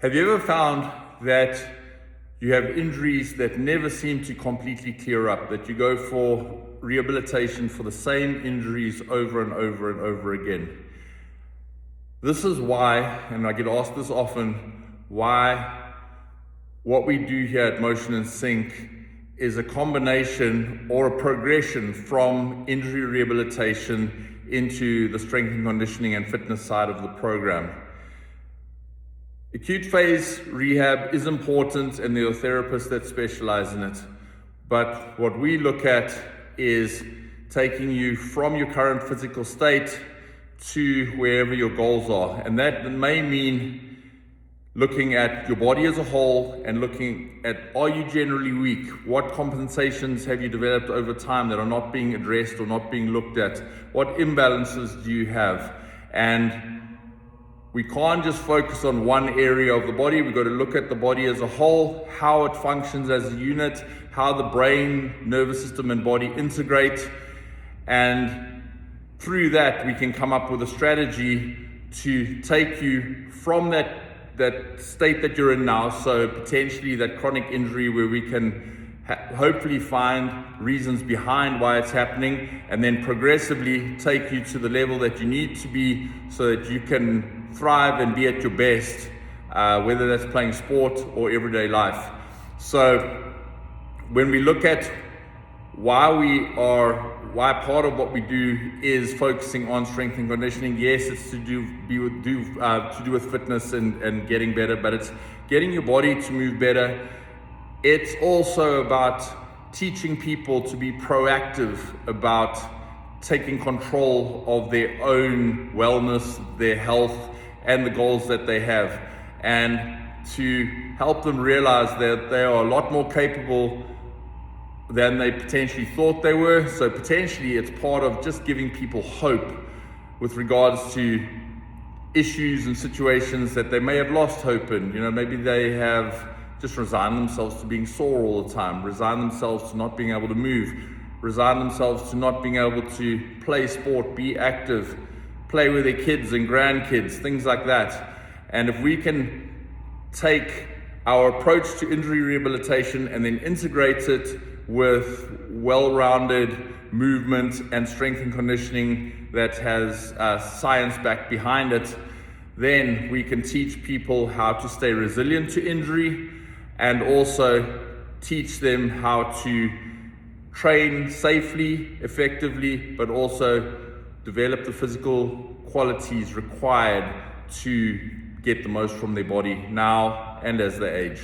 Have you ever found that you have injuries that never seem to completely clear up, that you go for rehabilitation for the same injuries over and over and over again? This is why, and I get asked this often, why what we do here at Motion and Sync is a combination or a progression from injury rehabilitation into the strength and conditioning and fitness side of the program. Acute phase rehab is important, and there are therapists that specialize in it. But what we look at is taking you from your current physical state to wherever your goals are. And that may mean looking at your body as a whole and looking at, are you generally weak? What compensations have you developed over time that are not being addressed or not being looked at? What imbalances do you have? And we can't just focus on one area of the body. We've got to look at the body as a whole, how it functions as a unit, how the brain, nervous system, and body integrate. And through that, we can come up with a strategy to take you from that state that you're in now, so potentially that chronic injury where we can hopefully find reasons behind why it's happening, and then progressively take you to the level that you need to be so that you can thrive and be at your best, whether that's playing sport or everyday life. So when we look at why part of what we do is focusing on strength and conditioning, yes, it's to do with fitness and getting better, but it's getting your body to move better. It's also about teaching people to be proactive about taking control of their own wellness, their health, and the goals that they have, and to help them realize that they are a lot more capable than they potentially thought they were. So potentially it's part of just giving people hope with regards to issues and situations that they may have lost hope in. Maybe they have just resigned themselves to being sore all the time, resigned themselves to not being able to move, resigned themselves to not being able to play sport, be active, play with their kids and grandkids, things like that. And if we can take our approach to injury rehabilitation and then integrate it with well-rounded movement and strength and conditioning that has science back behind it, then we can teach people how to stay resilient to injury, and also teach them how to train safely, effectively, but also develop the physical qualities required to get the most from their body now and as they age.